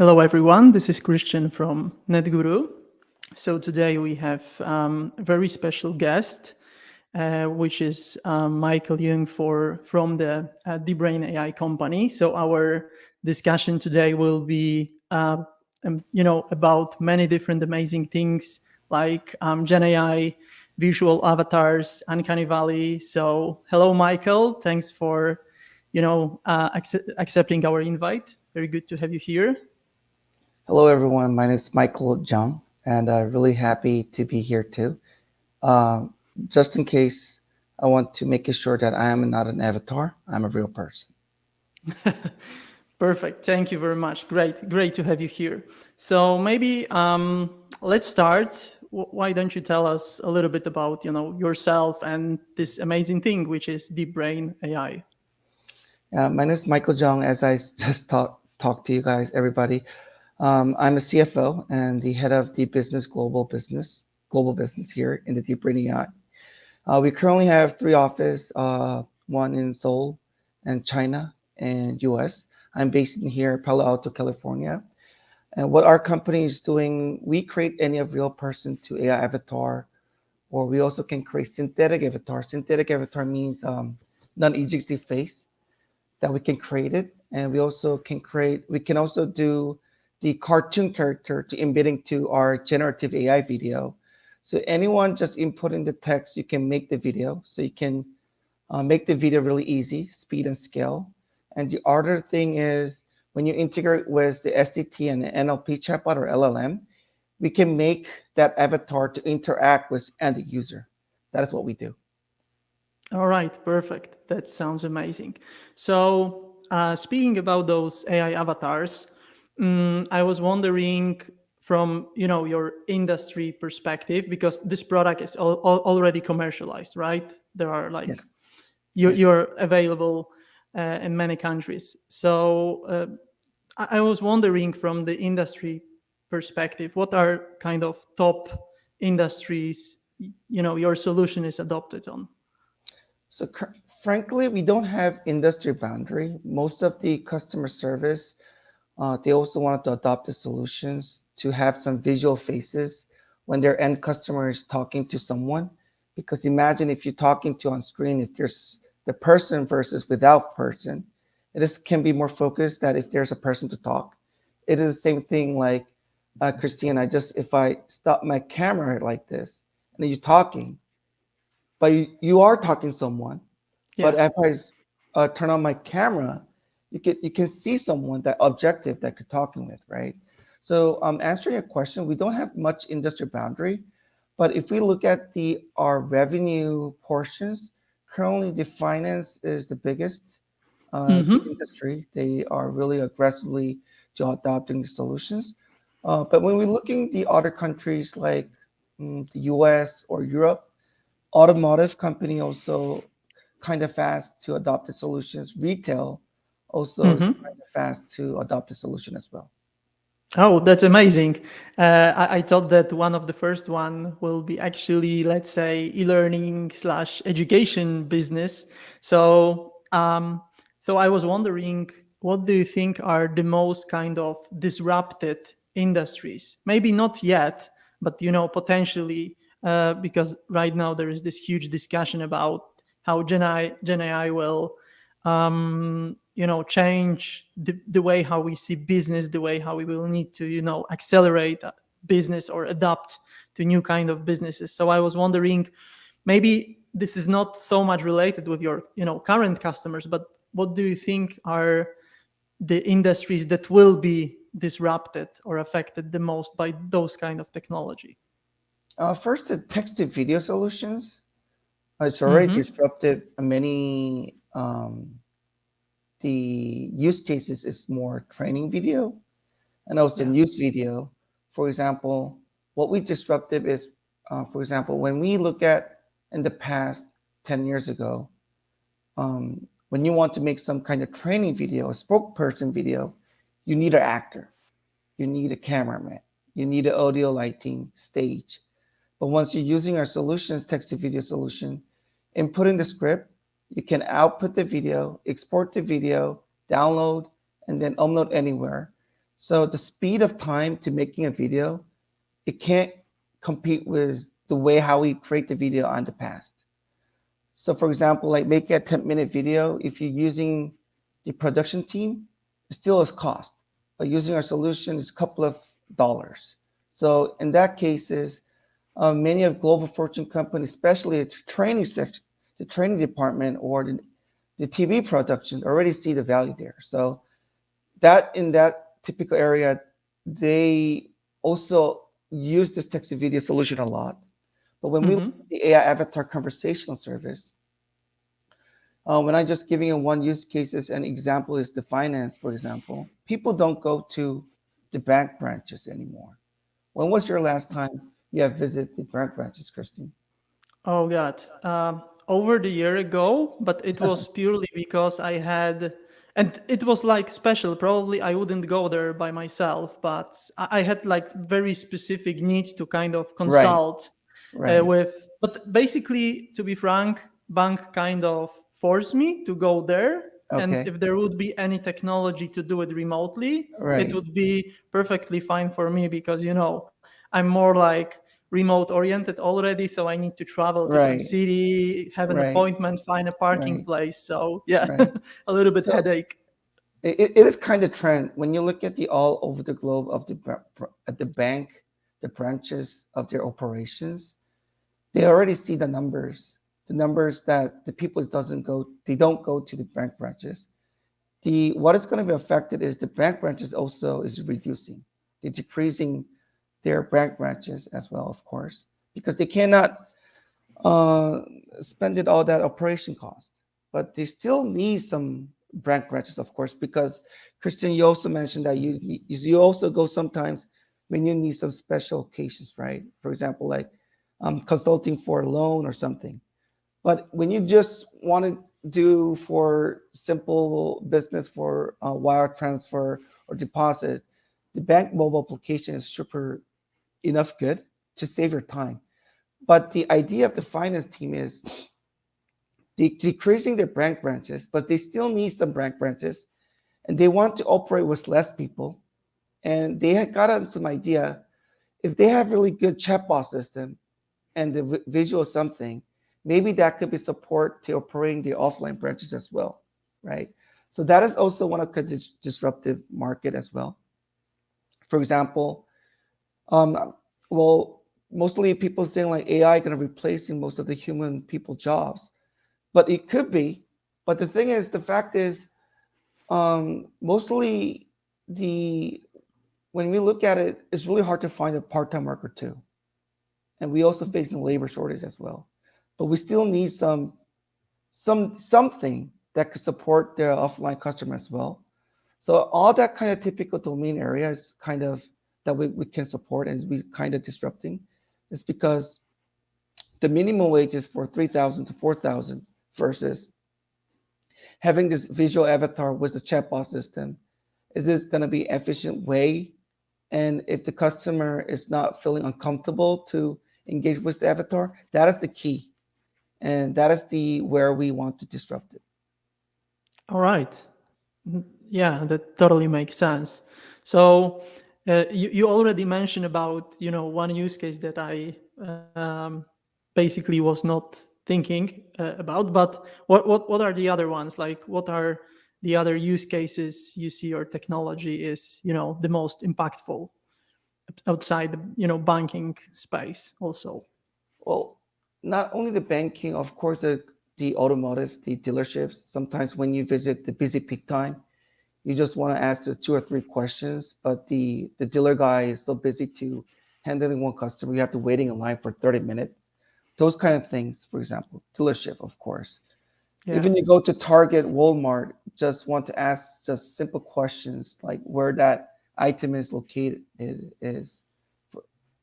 Hello, everyone. This is Christian from NetGuru. So today we have a very special guest, which is Michael Jung from the DeepBrain AI company. So our discussion today will be, about many different amazing things like Gen AI, visual avatars, Uncanny Valley. So hello, Michael. Thanks for, accepting our invite. Very good to have you here. Hello, everyone. My name is Michael Jung, and I'm really happy to be here too. Um, just in case, I want to make it sure that I am not an avatar, I'm a real person. Perfect. Thank you very much. Great to have you here. So maybe let's start. Why don't you tell us a little bit about yourself and this amazing thing, which is Deep Brain AI? My name is Michael Jung. As I just talked to you guys, everybody, I'm a CFO and the head of the global business here in the Deep Brain AI. We currently have three offices, one in Seoul and China and US. I'm based in here, Palo Alto, California. And what our company is doing, we create any of real person to AI avatar, or we also can create synthetic avatar. Synthetic avatar means non-existing face that we can create it. And we can also do the cartoon character to embedding to our generative AI video. So anyone just inputting the text, you can make the video. So you can make the video really easy, speed and scale. And the other thing is when you integrate with the SCT and the NLP chatbot or LLM, we can make that avatar to interact with end user. That is what we do. All right, perfect. That sounds amazing. So speaking about those AI avatars, I was wondering from your industry perspective because this product is already commercialized, right? There are like Yes. Yes. you're available in many countries. So I was wondering from the industry perspective, what are kind of top industries your solution is adopted on? So frankly, we don't have industry boundary. Most of the customer service, they also wanted to adopt the solutions to have some visual faces when their end customer is talking to someone. Because imagine if you're talking to on screen, if there's the person versus without person, it is, can be more focused that if there's a person to talk. It is the same thing like Christine. If I stop my camera like this and then you're talking, but you are talking to someone. But Yeah. if I turn on my camera, you can see someone that objective that you're talking with, right? So answering your question, we don't have much industry boundary, but if we look at the our revenue portions, currently the finance is the biggest Mm-hmm. industry. They are really aggressively to adopting the solutions. But when we're looking the other countries like the US or Europe, automotive company also kind of fast to adopt the solutions. Retail also is Mm-hmm. kind of fast to adopt the solution as well. Oh, that's amazing. I thought that one of the first one will be actually, let's say, e-learning slash education business. So, so I was wondering, what do you think are the most kind of disrupted industries? Maybe not yet, but potentially, because right now there is this huge discussion about how Gen AI will change the way how we see business, the way how we will need to accelerate business or adapt to new kind of businesses. So I was wondering, maybe this is not so much related with your current customers, but what do you think are the industries that will be disrupted or affected the most by those kind of technology? First, the text to video solutions. It's already Mm-hmm. disrupted many. The use cases is more training video and also Yeah. news video. For example, what we disrupted is, for example, when we look at in the past 10 years ago, um, when you want to make some kind of training video, a spokesperson video, you need an actor, you need a cameraman, you need an audio lighting stage. But once you're using our solutions, text to video solution, inputting the script, you can output the video, export the video, download, and then upload anywhere. So the speed of time to making a video, it can't compete with the way how we create the video on the past. So for example, like making a 10-minute video, if you're using the production team, it still is cost. But using our solution is a couple of dollars. So in that cases, many of global fortune companies, especially the training section, the training department or the TV productions already see the value there. So that in that typical area, they also use this text to video solution a lot. But when we look Mm-hmm. at the AI avatar conversational service, when I just giving you one use cases, an example is the finance, for example. People don't go to the bank branches anymore. When was your last time you have visited the bank branches, Christine? Oh God, over the year ago, but it was purely because I had, and it was like special. Probably I wouldn't go there by myself, but I had like very specific need to kind of Right, consult right, with. But basically, to be frank, bank kind of forced me to go there. And okay, if there would be any technology to do it remotely, it right, would be perfectly fine for me because I'm more like remote oriented already, so I need to travel to some right, city, have an right, appointment, find a parking right, place. So yeah, right. a little bit So headache. it is kind of trend when you look at the all over the globe of at the bank, the branches of their operations. They already see the numbers that the people doesn't go, they don't go to the bank branches. The what is going to be affected is the bank branches also is reducing, they're decreasing their bank branches as well, of course, because they cannot uh, spend it all that operation cost. But they still need some bank branches, of course, because Christian, you also mentioned that you also go sometimes when you need some special occasions, right? For example, like consulting for a loan or something. But when you just want to do for simple business for wire transfer or deposit, the bank mobile application is super enough good to save your time. But the idea of the finance team is decreasing their bank branches, but they still need some bank branches and they want to operate with less people. And they had gotten some idea if they have really good chatbot system and the visual something, maybe that could be support to operating the offline branches as well, right? So that is also one of the disruptive market as well. For example, um, well, mostly people saying like AI going to replacing most of the human people jobs, but it could be. But the thing is, the fact is, mostly the when we look at it, it's really hard to find a part-time worker too, and we also facing labor shortage as well. But we still need something that could support the offline customer as well. So all that kind of typical domain areas kind of that we can support and we kind of disrupting is because the minimum wage is for 3,000 to 4,000 versus having this visual avatar with the chatbot system. Is this going to be efficient way? And if the customer is not feeling uncomfortable to engage with the avatar, that is the key. And that is the where we want to disrupt it. All right. Yeah, that totally makes sense. So you already mentioned about one use case that I basically was not thinking about, but what are the other ones? Like, what are the other use cases you see your technology is the most impactful outside the banking space also? Well, not only the banking, of course, the automotive, the dealerships. Sometimes when you visit the busy peak time, you just want to ask the 2 or 3 questions, but the dealer guy is so busy to handling one customer, you have to waiting in line for 30 minutes. Those kind of things, for example, dealership, of course. Yeah. Even you go to Target, Walmart, just want to ask just simple questions like where that item is located is.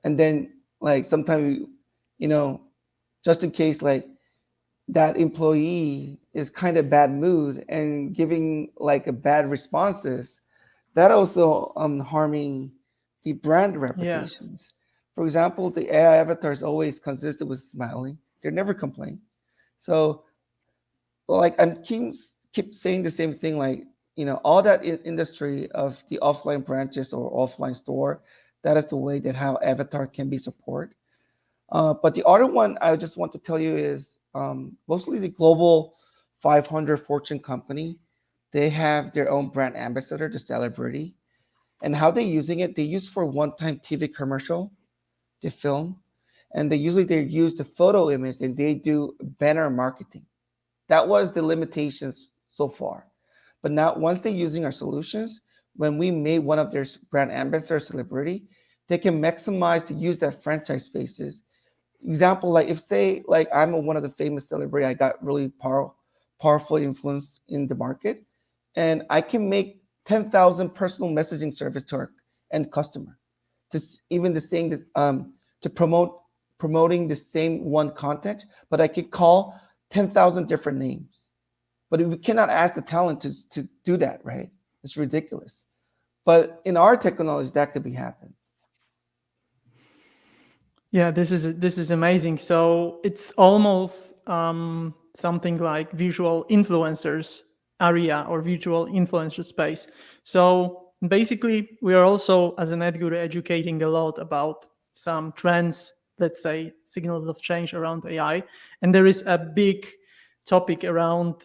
And then like sometimes you know, just in case like that employee is kind of bad mood and giving like a bad responses, that also harming the brand Yeah. reputations. For example, the AI avatar is always consistent with smiling. They never complain. So like I'm keep saying the same thing. Like all that industry of the offline branches or offline store. That is the way that how Avatar can be support. But the other one I just want to tell you is mostly the global 500 Fortune company. They have their own brand ambassador, the celebrity, and how they using it. They use for one-time TV commercial, they film, and they use the photo image and they do banner marketing. That was the limitations so far. But now, once they're using our solutions, when we made one of their brand ambassador celebrity, they can maximize to use that franchise faces. Example, like if say like I'm one of the famous celebrity, I got really powerful influence in the market, and I can make 10,000 personal messaging service to our end customer. Just even the same to promoting the same one content, but I could call 10,000 different names. But we cannot ask the talent to do that, right? It's ridiculous. But in our technology, that could be happen. Yeah, this is amazing. So it's almost something like visual influencers area or visual influencer space. So basically, we are also as an NetGuru educating a lot about some trends, let's say signals of change around AI, and there is a big topic around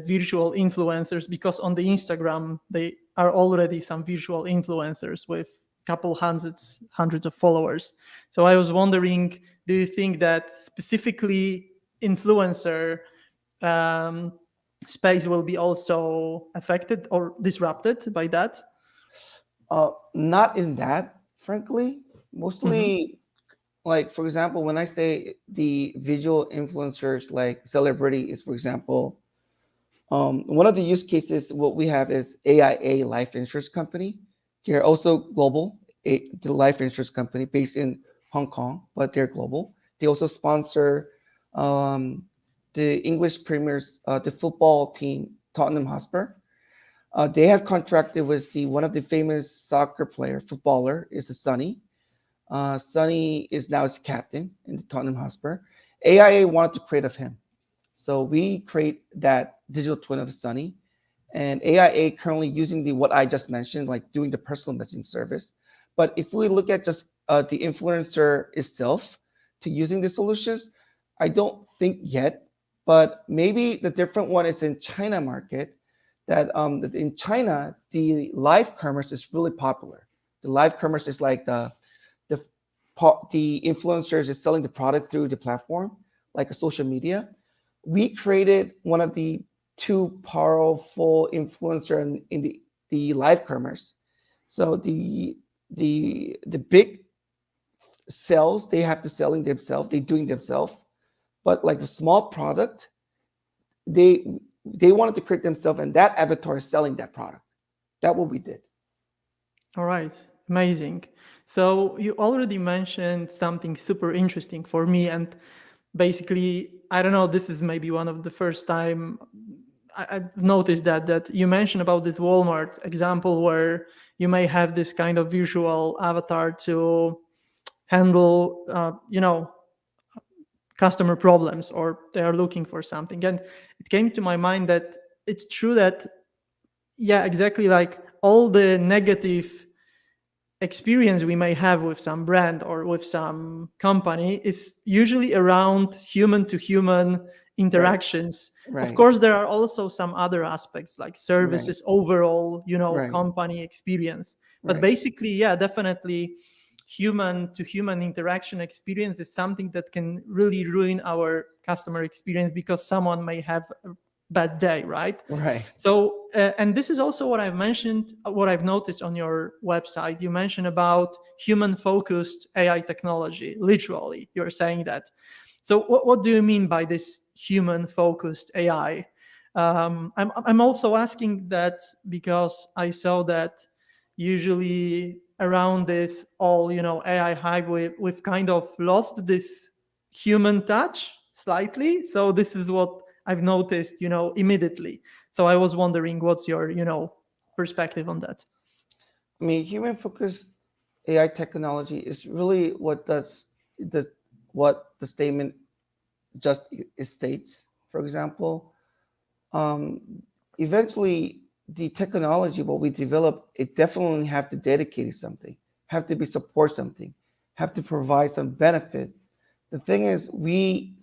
visual influencers because on the Instagram they are already some visual influencers with couple hundreds of followers. So I was wondering, do you think that specifically influencer um, space will be also affected or disrupted by that? Not in that, frankly. Mm-hmm. Mostly, like for example, when I say the visual influencers, like celebrity is, for example, one of the use cases what we have is AIA Life Insurance Company. They're also global, the life insurance company based in Hong Kong, but they're global. They also sponsor um, the English Premier's the football team Tottenham Hotspur. They have contracted with the one of the famous soccer player footballer is Sonny. Sonny is now his captain in the Tottenham Hotspur. AIA wanted to create of him, so we create that digital twin of Sonny, and AIA currently using the what I just mentioned, like doing the personal messaging service. But if we look at just the influencer itself to using the solutions, I don't think yet. But maybe the different one is in China market. That in China the live commerce is really popular. The live commerce is like the the influencers is selling the product through the platform, like a social media. We created one of the two powerful influencer in the live commerce. So the big sales they have to selling themselves, they doing themselves. But like the small product, they they wanted to create themselves, and that avatar is selling that product. That what we did. All right, amazing. So you already mentioned something super interesting for me, and basically, I don't know. This is maybe one of the first time I've noticed that you mentioned about this Walmart example where you may have this kind of visual avatar to handle, customer problems or they are looking for something, and it came to my mind that it's true that yeah, exactly like all the negative experience we may have with some brand or with some company is usually around human to human Right, interactions. Of right, course, there are also some other aspects like right, services, overall, right, company experience. But right, basically, yeah, definitely human to human interaction experience is something that can really ruin our customer experience because someone may have a bad day, right? right, So, and this is also what I've mentioned, what I've noticed on your website. You mentioned about human focused AI technology. Literally, you're saying that. So, what do you mean by this human focused AI? I'm also asking that because I saw that usually around this all, AI hype, we've kind of lost this human touch slightly. So, this is what I've noticed, immediately. So I was wondering what's your, perspective on that. I mean, human focused AI technology is really the what the statement just states. For example, um, eventually the technology, what we develop, it definitely have to dedicate something, have to be support something, have to provide some benefit. The thing is, we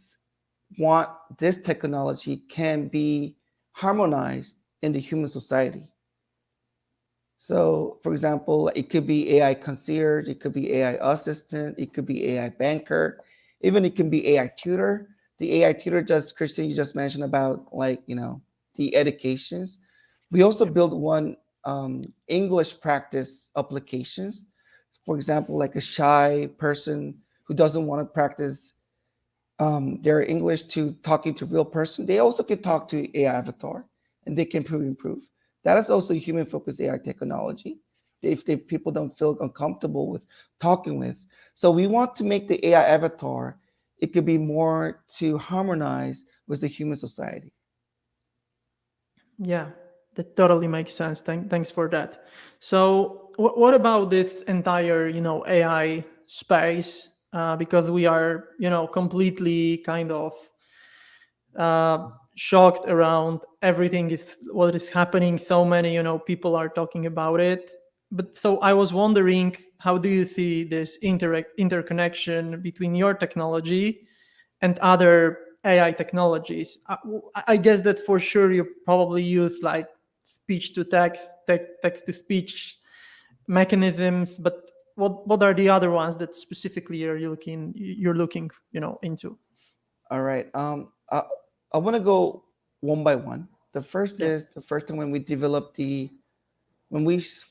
want this technology can be harmonized in the human society. So, for example, it could be AI concierge, it could be AI assistant, it could be AI banker, even it can be AI tutor. The AI tutor, just Christian, you just mentioned about like the educations. We also Yep. built one English practice applications. For example, like a shy person who doesn't want to practice their English to talking to real person, they also can talk to AI avatar and they can improve. That is also human focused AI technology. If people don't feel uncomfortable with talking with, so we want to make the AI avatar. It could be more to harmonize with the human society. Yeah, that totally makes sense. Thanks for that. So, what about this entire, AI space? Because we are, completely kind of shocked around everything is what is happening. So many, people are talking about it. But so I was wondering, how do you see this interconnection between your technology and other AI technologies? I guess that for sure you probably use like speech to text, text to speech mechanisms, but what are the other ones that specifically you're looking into? All right. I want to go one by one. The first Yeah. is the first time when we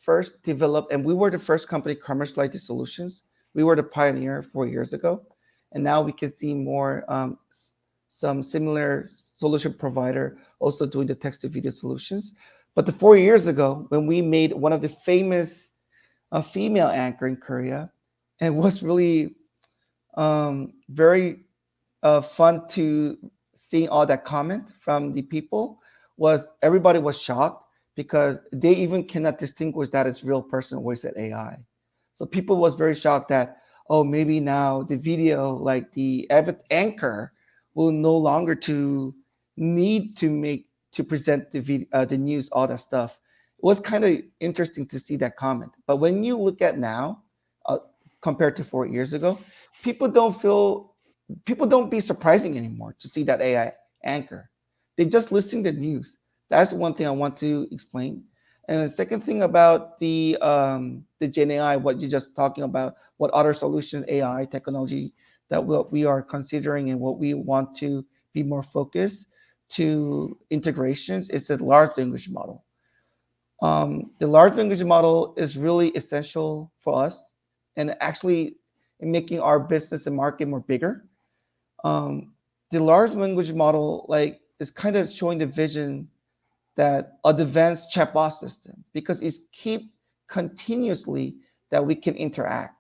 first developed, and we were the first company commercialize the solutions. We were the pioneer 4 years ago, and now we can see more some similar solution provider also doing the text to video solutions. But the 4 years ago, when we made one of the famous female anchor in Korea, and it was really very fun to seeing all that comment from the people. Was everybody was shocked because they even cannot distinguish that it's real person or is it AI. So people was very shocked that, oh, maybe now the video, like the anchor, will no longer to need to make to present the news, all that stuff. It was kind of interesting to see that comment. But when you look at now, uh, compared to 4 years ago, people don't feel people don't be surprising anymore to see that AI anchor. They just listen to news. That's one thing I want to explain. And the second thing about the Gen AI, what you're just talking about, what other solution AI technology that what we are considering and what we want to be more focused to integrations is the large language model. The large language model is really essential for us and actually in making our business and market more bigger. um, the large language model like is kind of showing the vision that advanced chatbot system because it's keep continuously that we can interact.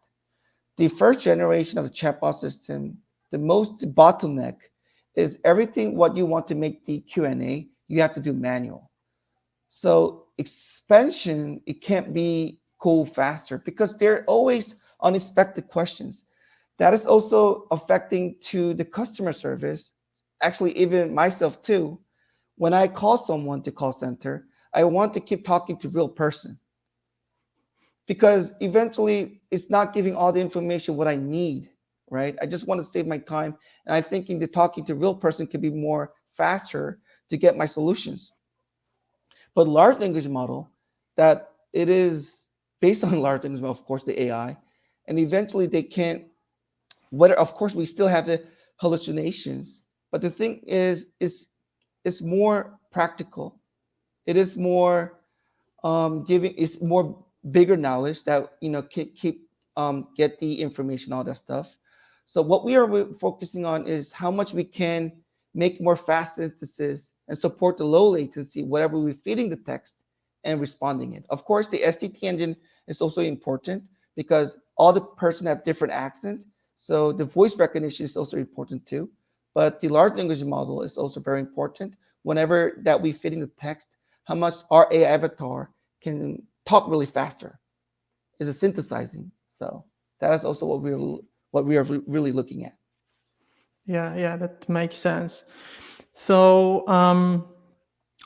The first generation of the chatbot system, the most bottleneck is everything what you want to make the Q&A, you have to do manual. So expansion, it can't be go faster because there are always unexpected questions that is also affecting to the customer service, actually even myself too. When I call someone to call center, I want to keep talking to real person because eventually it's not giving all the information what I need, right? I just want to save my time, and I'm thinking that talking to real person can be more faster to get my solutions. But large language model, that it is based on large language model, of course, the AI, and eventually they can't, whether of course we still have the hallucinations, but the thing is it's more practical. It is more giving, it's more bigger knowledge that keep get the information, all that stuff. So what we are focusing on is how much we can make more fast synthesis and support the low latency whatever we're feeding the text and responding it. Of course, the STT engine is also important because all the person have different accent, so the voice recognition is also important too. But the large language model is also very important whenever that we fit in the text, how much our AI avatar can talk really faster. Is a synthesizing. So that is also what we are really looking at. Yeah, that makes sense. So,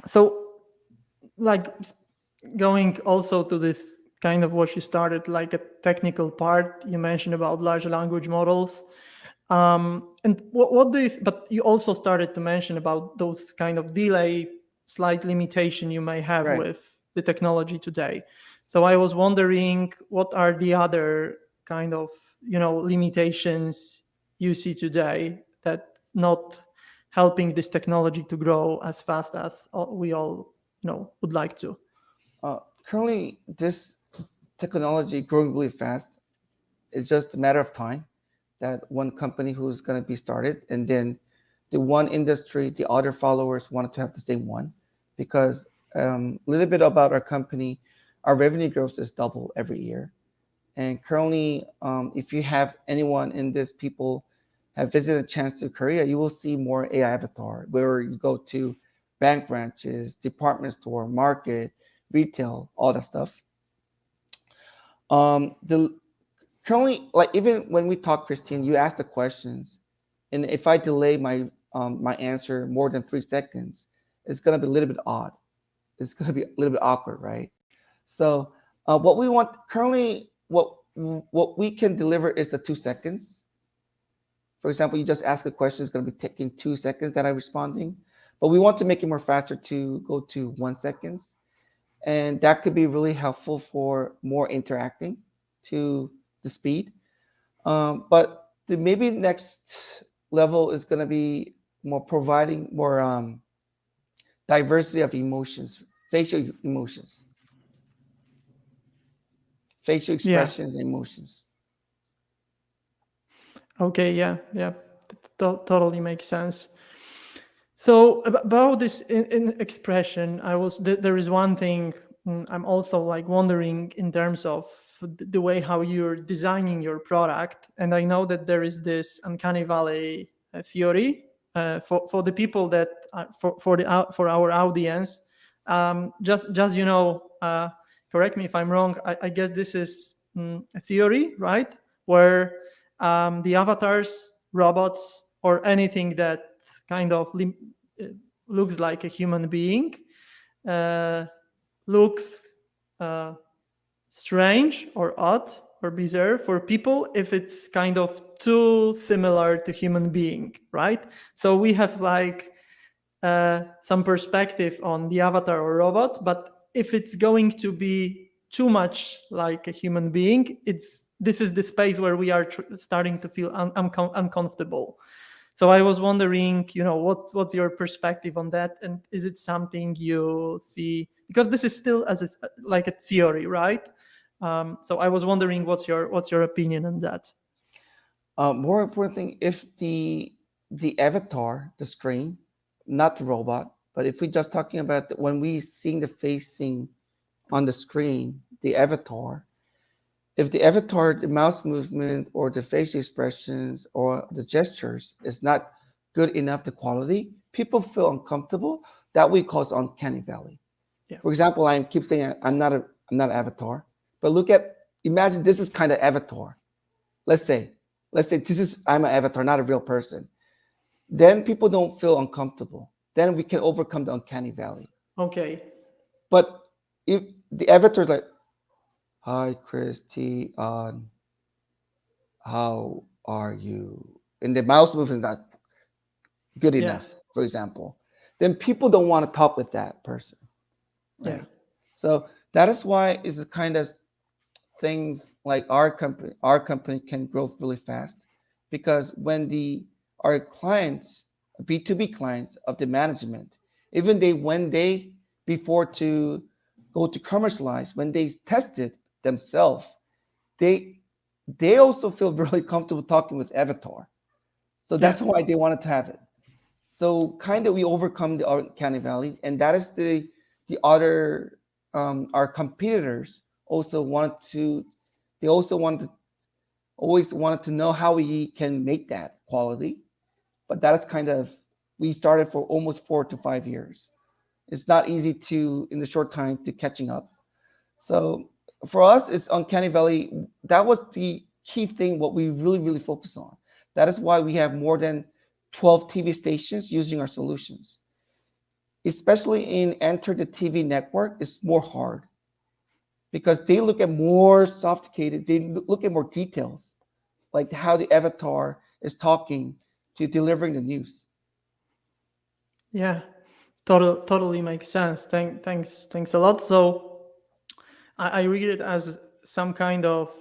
so like going also to this kind of what you started, like a technical part you mentioned about large language models. And what do you, but you also started to mention about those kind of delay, slight limitation you may have Right. with the technology today. So I was wondering, what are the other kind of, limitations you see today that not helping this technology to grow as fast as we all, would like to? Currently, this technology growing really fast. It's just a matter of time that one company who's going to be started, and then the one industry, the other followers wanted to have the same one, because a little bit about our company, our revenue growth is double every year. And currently, if you have anyone in this, people have visited a chance to Korea, you will see more AI avatar where you go to bank branches, department store, market, retail, all that stuff. The currently, like even when we talk, Christine, you ask the questions, and if I delay my answer more than 3 seconds, it's gonna be a little bit odd. It's gonna be a little bit awkward, right? So what we want currently, what we can deliver is the 2 seconds. For example, you just ask a question, it's gonna be taking 2 seconds that I'm responding, but we want to make it more faster to go to 1 seconds, and that could be really helpful for more interacting to the speed. But the maybe next level is going to be more providing more diversity of emotions, facial emotions, facial Yeah. expressions, emotions. Okay. Yeah. Yeah. Totally makes sense. So about this in expression, there is one thing, I'm also like wondering in terms of the way how you're designing your product, and I know that there is this uncanny valley theory for the people that for our audience. Just correct me if I'm wrong. I guess this is a theory, right? Where the avatars, robots, or anything that kind of looks like a human being, uh, looks uh, strange or odd or bizarre for people if it's kind of too similar to human being, right? So we have like some perspective on the avatar or robot, but if it's going to be too much like a human being, this is the space where we are starting to feel uncomfortable. So I was wondering, what's your perspective on that, and is it something you see? Because this is still like a theory, right? So I was wondering, what's your opinion on that? More important thing, if the avatar, the screen, not the robot, but if we're just talking about when we seeing the facing on the screen, the avatar, if the avatar, the mouse movement or the facial expressions or the gestures is not good enough, the quality, people feel uncomfortable. That we call uncanny valley. Yeah. For example, I keep saying I'm not an avatar, but look at imagine this is kind of avatar. Let's say this is I'm an avatar, not a real person. Then people don't feel uncomfortable. Then we can overcome the uncanny valley. Okay. But if the avatar is like, "Hi, Christy, how are you?" And the mouse movement is not good Yeah. enough, for example, then people don't want to talk with that person, Yeah. right? So that is why is the kind of things like our company can grow really fast, because when our clients, B2B clients of the management, even when they before to go to commercialize, when they test it themselves, they they also feel really comfortable talking with Avatar. So Yeah. that's why they wanted to have it. So kind of we overcome the uncanny valley, and that is the other our competitors also wanted to. They also wanted always wanted to know how we can make that quality, but that is kind of we started for almost 4 to 5 years. It's not easy to in the short time to catching up. So for us, it's uncanny valley. That was the key thing. What we really focus on. That is why we have more than 12 TV stations using our solutions. especially in enter the TV network, it's more hard because they look at more sophisticated, they look at more details, like how the avatar is talking to delivering the news. Yeah, totally makes sense. Thanks a lot. So I read it as some kind of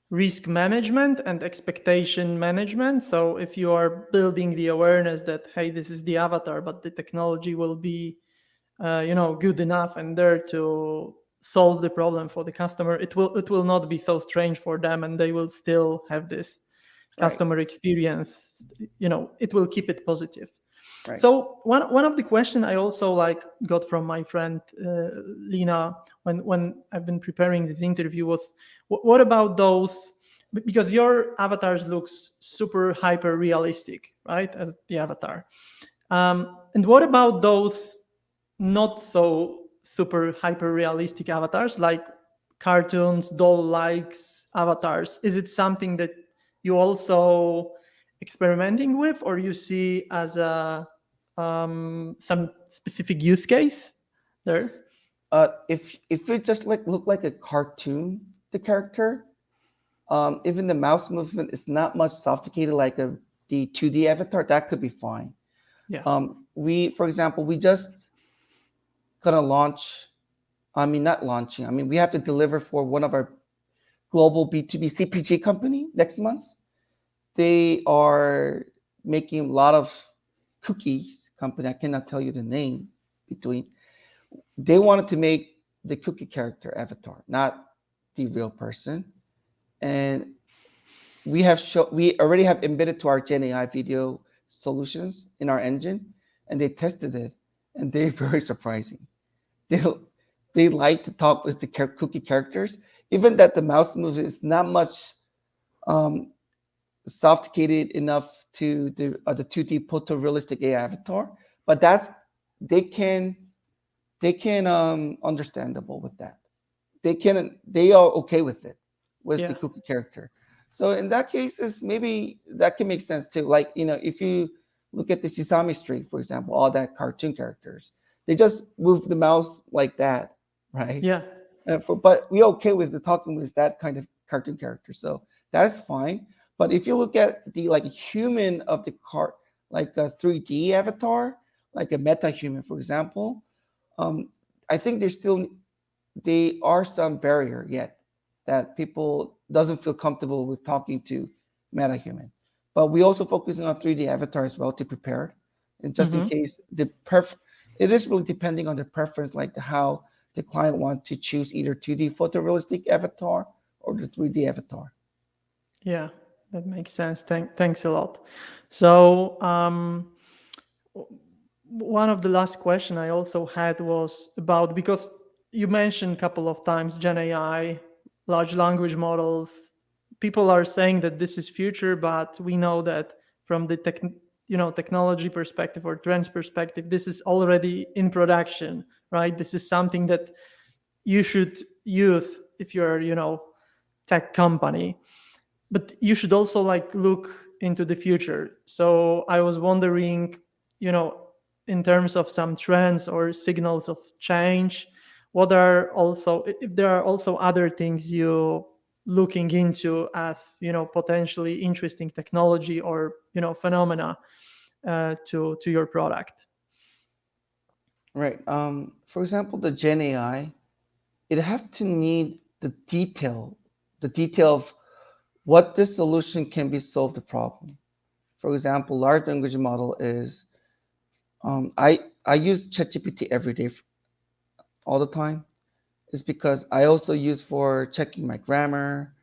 risk management and expectation management. So if you are building the awareness that hey, this is the avatar, but the technology will be good enough and there to solve the problem for the customer, it will not be so strange for them, and they will still have this Right, customer experience. It will keep it positive. right. So one of the question I also like got from my friend Lina when I've been preparing this interview was, what about those, because your avatars looks super hyper realistic, right, as the avatar, and what about those not so super hyper realistic avatars like cartoons, doll likes avatars? Is it something that you also experimenting with, or you see as a some specific use case there? If it just like look like a cartoon, the character, even the mouse movement is not much sophisticated like the 2D avatar, that could be fine. Yeah. For example, we just gonna launch. I mean, not launching. I mean, we have to deliver for one of our global B2B CPG company next month. They are making a lot of cookies company. I cannot tell you the name between. They wanted to make the cookie character avatar, not the real person. And we already have embedded to our Gen AI video solutions in our engine, and they tested it, and they're very surprising. They they like to talk with the cookie characters, even that the mouse move is not much um, sophisticated enough to the 2D photorealistic AI avatar, but they can they can understandable with that. They are okay with it with the Yeah. cookie character. So in that case, is maybe that can make sense too. Like if you look at the Sesame Street, for example, all that cartoon characters, they just move the mouse like that, right? Yeah. But we're okay with the talking with that kind of cartoon character, so that's fine. But if you look at the like human of the car, like a 3D avatar, like a meta human, for example, um, I think there are some barrier yet that people doesn't feel comfortable with talking to meta human. But we also focusing on 3D avatar as well to prepare, and just in Hmm. case it is really depending on the preference, like how the client want to choose either 2D photorealistic avatar or the 3D avatar. Yeah, that makes sense. Thanks a lot. So one of the last question I also had was about, because you mentioned a couple of times Gen AI, large language models. People are saying that this is future, but we know that from the technology perspective or trends perspective, this is already in production, right? This is something that you should use if you're tech company, but you should also like look into the future. So I was wondering, you know in terms of some trends or signals of change, what are also, if there are also other things you looking into as potentially interesting technology or phenomena to your product. Right. For example, the Gen AI, it have to need the detail of what this solution can be solved the problem. For example, large language model is I use ChatGPT every day all the time. Is because I also use for checking my grammar.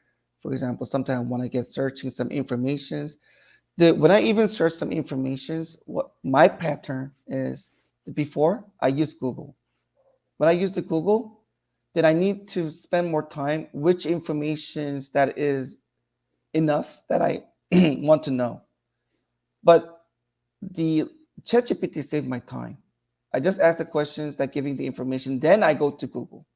For example, sometimes when I get searching some informations, when I even search some informations, what my pattern is, before I use Google. When I use the Google, then I need to spend more time which informations that is enough that I want to know. But the ChatGPT saved my time. I just ask the questions that giving the information, then I go to Google.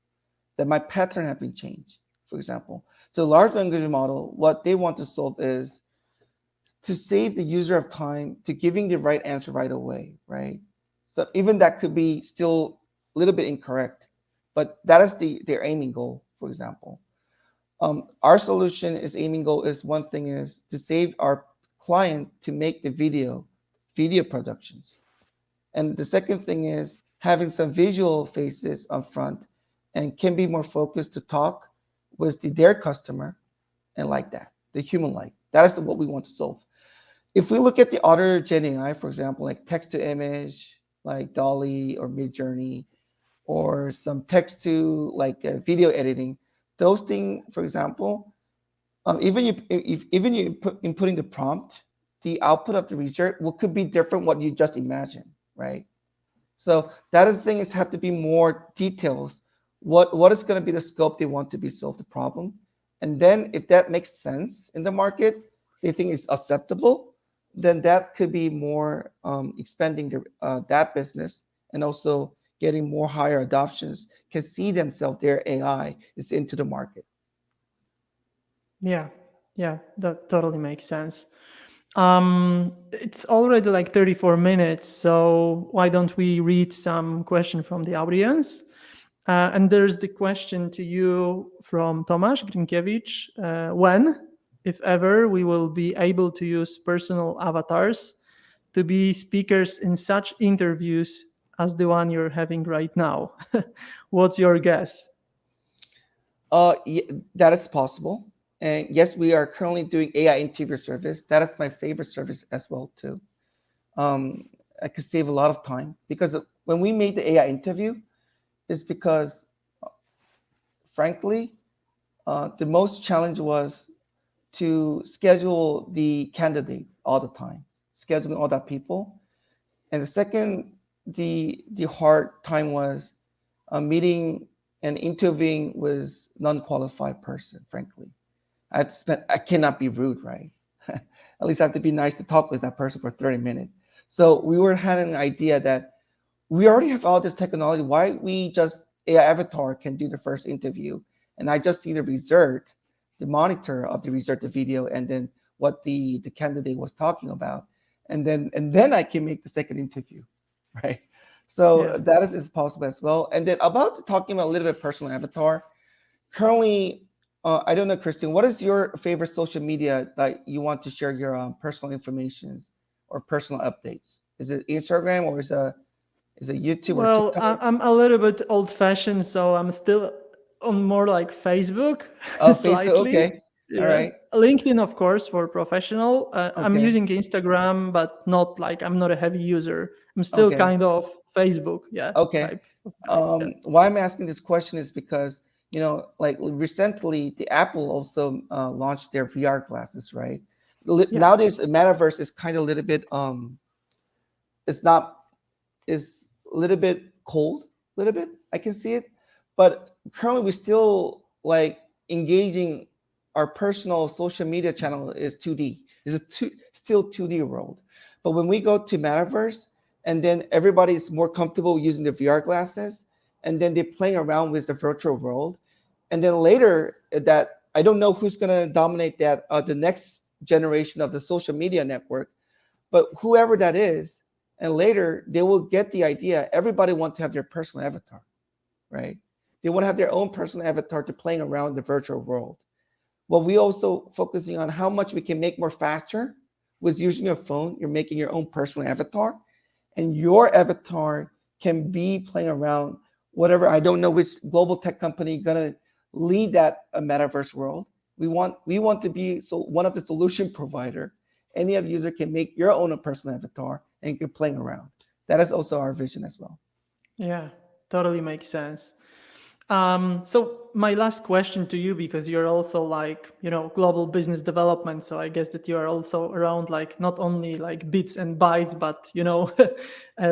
That my pattern have been changed, for example. So large language model, what they want to solve is to save the user of time to giving the right answer right away, right? So even that could be still a little bit incorrect, but that is their aiming goal, for example. Our solution is aiming goal is one thing is to save our client to make the video productions. And the second thing is having some visual faces up front and can be more focused to talk with their customer and like that, the human like. That is what we want to solve. If we look at the other Gen AI, for example, like text to image, like Dolly or Midjourney, or some text to like video editing, those things, for example, even even you inputting the prompt, the output of the research could be different what you just imagined, right? So that is the thing is have to be more details. What is going to be the scope they want to be solve the problem, and then if that makes sense in the market, they think it's acceptable, then that could be more expanding that business and also getting more higher adoptions can see themselves their AI is into the market. Yeah, yeah, that totally makes sense. It's already like 34 minutes, so why don't we read some question from the audience? And there's the question to you from Tomasz Grinkiewicz. When, if ever, we will be able to use personal avatars to be speakers in such interviews as the one you're having right now? What's your guess? That is possible. And yes, we are currently doing AI interview service. That is my favorite service as well too. Um, I could save a lot of time because when we made the AI interview, it's because, frankly, the most challenge was to schedule the candidate all the time, scheduling all that people. And the second, the hard time was meeting and interviewing with non-qualified person, frankly. I cannot be rude, right? At least I have to be nice to talk with that person for 30 minutes. So we were having an idea that we already have all this technology. Why we just AI avatar can do the first interview, and I just see the result, the monitor of the result, the video, and then what the candidate was talking about, and then I can make the second interview, right? So Yeah. that is possible as well. And then about talking about a little bit personal avatar. Currently, I don't know, Christian, what is your favorite social media that you want to share your personal information or personal updates? Is it Instagram or is it YouTube or Well, TikTok? I'm a little bit old fashioned, so I'm still on more like Facebook Oh, Facebook. slightly. Okay. All Yeah. right. LinkedIn, of course, for professional. I'm Okay. using Instagram, but not like I'm not a heavy user. I'm still Okay. kind of Facebook, yeah, Okay. type of guy. Yeah. Why I'm asking this question is because, like recently, the Apple also launched their VR glasses, right? Yeah. Nowadays, the metaverse is kind of a little bit, it's not, it's a little bit cold, a little bit. I can see it, but currently we still like engaging our personal social media channel is 2D. It's still 2D world. But when we go to metaverse, and then everybody is more comfortable using the VR glasses, and then they're playing around with the virtual world, and then later that I don't know who's gonna dominate that the next generation of the social media network, but whoever that is, and later they will get the idea. Everybody wants to have their personal avatar, right? They want to have their own personal avatar to playing around the virtual world. Well, we also focusing on how much we can make more faster with using your phone. You're making your own personal avatar, and your avatar can be playing around whatever. I don't know which global tech company gonna lead that metaverse world. We want to be so one of the solution provider. Any of user can make your own personal avatar and you're playing around. That is also our vision as well. Yeah. Totally makes sense. So my last question to you, because you're also like, global business development. So I guess that you are also around like not only like bits and bytes, but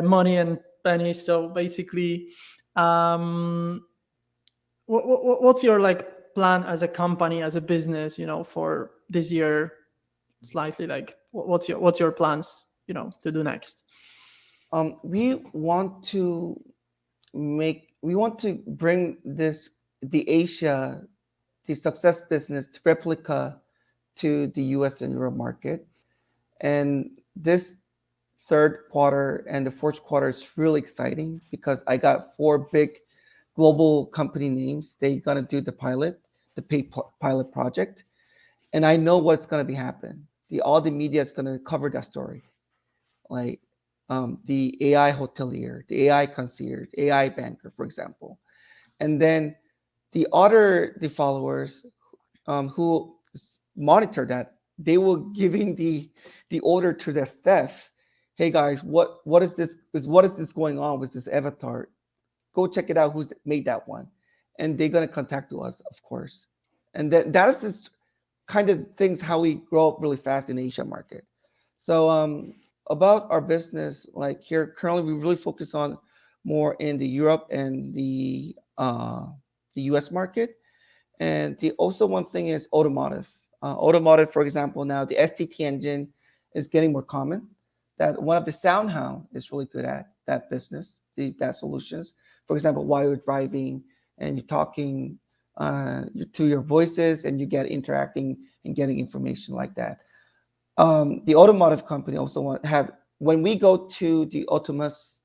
money and pennies. So basically, um, what's your like plan as a company, as a business, for this year? Slightly like, what's your plans, to do next? We want to bring the Asia, the success business to replica to the US and Europe market. And this third quarter and the fourth quarter is really exciting because I got four big global company names. They're gonna do the paid pilot project, and I know what's gonna be happen. All the media is gonna cover that story, like the AI hotelier, the AI concierge, AI banker, for example, and then the followers who monitor that, they will giving the order to their staff. Hey guys, what is this going on with this avatar? Go check it out. Who's made that one? And they're gonna contact to us, of course. And that is this kind of things how we grow up really fast in the Asia market. So about our business, like here currently we really focus on more in the Europe and the US market. And the also one thing is automotive. Automotive, for example, now the STT engine is getting more common. That one of the SoundHound is really good at that business, that solutions. For example, while you're driving and you're talking to your voices and you get interacting and getting information like that. The automotive company also want have when we go to the autonomous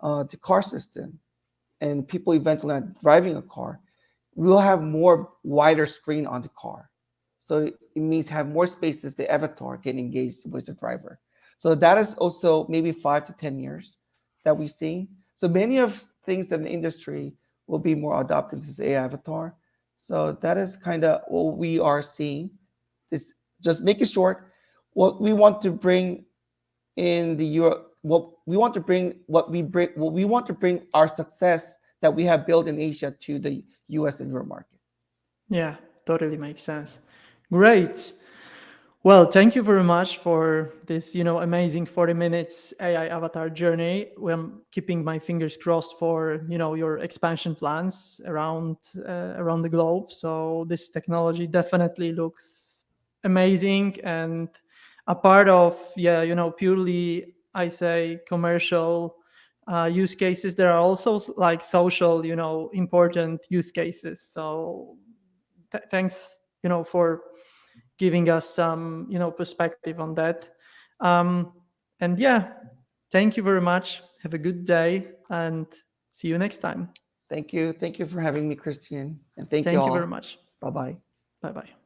the car system and people eventually are driving a car, we'll have more wider screen on the car. So it means have more spaces the avatar can engage with the driver. So that is also maybe 5 to 10 years that we see. So many of things in the industry will be more adopted to this AI avatar. So that is kind of what we are seeing. This just make it short. What we want to bring in the Europe, what we want to bring our success that we have built in Asia to the US and Europe market. Yeah, totally makes sense. Great. Well, thank you very much for this, amazing 40 minutes AI avatar journey. I'm keeping my fingers crossed for, your expansion plans around the globe. So this technology definitely looks amazing and a part of, purely, I say, commercial use cases. There are also like social, important use cases. So thanks, for giving us some perspective on that. um, and yeah, thank you very much. Have a good day and see you next time. Thank you for having me, Christian, and thank you Thank you very all. much. Bye bye. Bye bye.